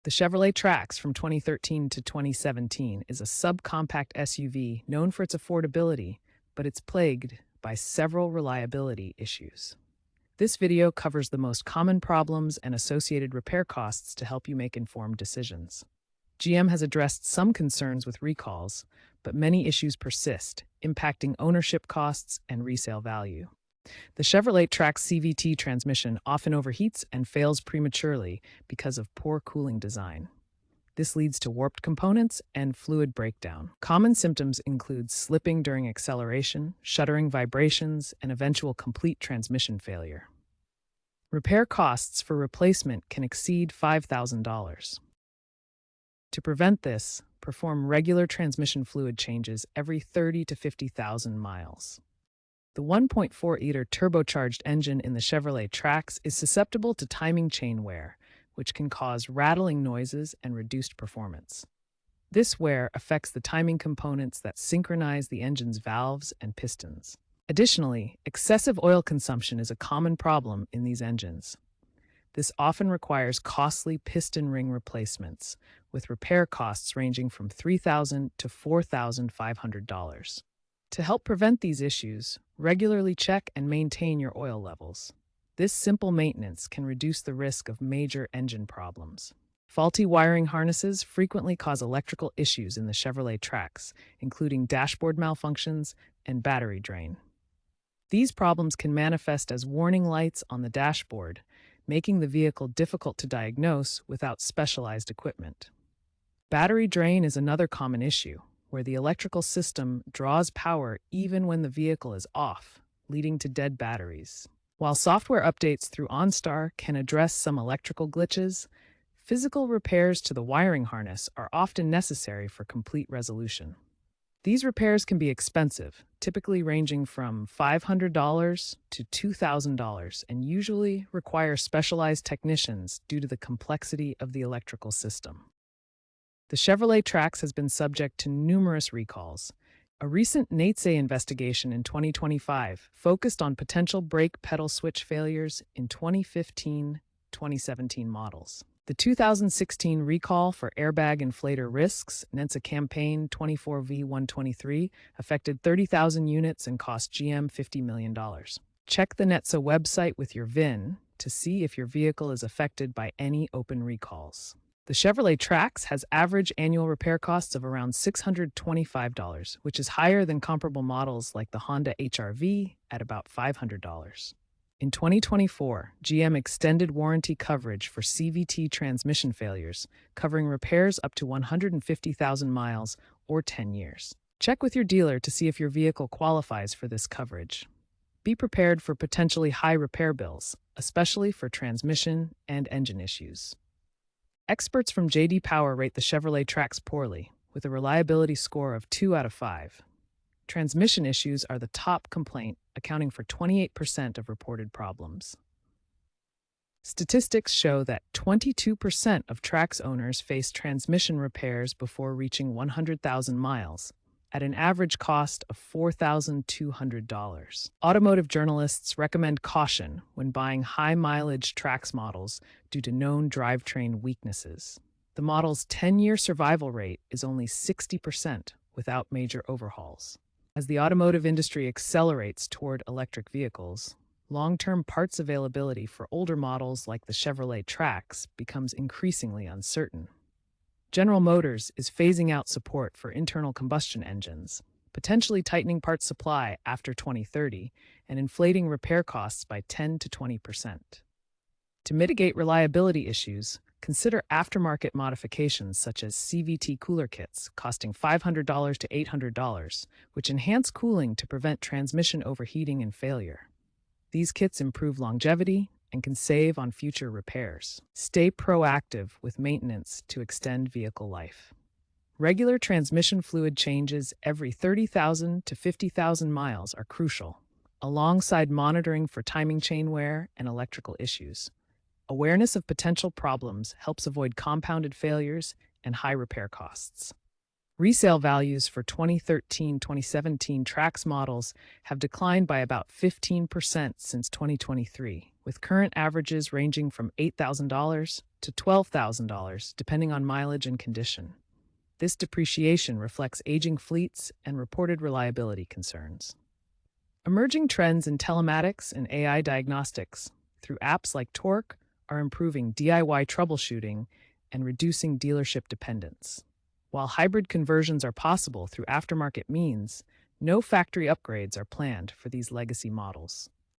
The Chevrolet TRAX from 2013 to 2017 is a subcompact SUV known for its affordability, but it's plagued by several reliability issues. This video covers the most common problems and associated repair costs to help you make informed decisions. GM has addressed some concerns with recalls, but many issues persist, impacting ownership costs and resale value. The Chevrolet TRAX CVT transmission often overheats and fails prematurely because of poor cooling design. This leads to warped components and fluid breakdown. Common symptoms include slipping during acceleration, shuddering vibrations, and eventual complete transmission failure. Repair costs for replacement can exceed $5,000. To prevent this, perform regular transmission fluid changes every 30 to 50,000 miles. The 1.4-liter turbocharged engine in the Chevrolet TRAX is susceptible to timing chain wear, which can cause rattling noises and reduced performance. This wear affects the timing components that synchronize the engine's valves and pistons. Additionally, excessive oil consumption is a common problem in these engines. This often requires costly piston ring replacements, with repair costs ranging from $3,000 to $4,500. To help prevent these issues, regularly check and maintain your oil levels. This simple maintenance can reduce the risk of major engine problems. Faulty wiring harnesses frequently cause electrical issues in the Chevrolet TRAX, including dashboard malfunctions and battery drain. These problems can manifest as warning lights on the dashboard, making the vehicle difficult to diagnose without specialized equipment. Battery drain is another common issue, where the electrical system draws power even when the vehicle is off, leading to dead batteries. While software updates through OnStar can address some electrical glitches, physical repairs to the wiring harness are often necessary for complete resolution. These repairs can be expensive, typically ranging from $500 to $2,000, and usually require specialized technicians due to the complexity of the electrical system. The Chevrolet TRAX has been subject to numerous recalls. A recent NHTSA investigation in 2025 focused on potential brake pedal switch failures in 2015-2017 models. The 2016 recall for airbag inflator risks, NHTSA Campaign 24V123, affected 30,000 units and cost GM $50 million. Check the NHTSA website with your VIN to see if your vehicle is affected by any open recalls. The Chevrolet TRAX has average annual repair costs of around $625, which is higher than comparable models like the Honda HR-V at about $500. In 2024, GM extended warranty coverage for CVT transmission failures, covering repairs up to 150,000 miles or 10 years. Check with your dealer to see if your vehicle qualifies for this coverage. Be prepared for potentially high repair bills, especially for transmission and engine issues. Experts from J.D. Power rate the Chevrolet TRAX poorly, with a reliability score of 2 out of 5. Transmission issues are the top complaint, accounting for 28% of reported problems. Statistics show that 22% of TRAX owners face transmission repairs before reaching 100,000 miles, at an average cost of $4,200. Automotive journalists recommend caution when buying high-mileage TRAX models due to known drivetrain weaknesses. The model's 10-year survival rate is only 60% without major overhauls. As the automotive industry accelerates toward electric vehicles, long-term parts availability for older models like the Chevrolet TRAX becomes increasingly uncertain. General Motors is phasing out support for internal combustion engines, potentially tightening parts supply after 2030 and inflating repair costs by 10 to 20%. To mitigate reliability issues, consider aftermarket modifications such as CVT cooler kits costing $500 to $800, which enhance cooling to prevent transmission overheating and failure. These kits improve longevity and can save on future repairs. Stay proactive with maintenance to extend vehicle life. Regular transmission fluid changes every 30,000 to 50,000 miles are crucial, alongside monitoring for timing chain wear and electrical issues. Awareness of potential problems helps avoid compounded failures and high repair costs. Resale values for 2013-2017 TRAX models have declined by about 15% since 2023, with current averages ranging from $8,000 to $12,000, depending on mileage and condition. This depreciation reflects aging fleets and reported reliability concerns. Emerging trends in telematics and AI diagnostics through apps like Torque are improving DIY troubleshooting and reducing dealership dependence. While hybrid conversions are possible through aftermarket means, no factory upgrades are planned for these legacy models.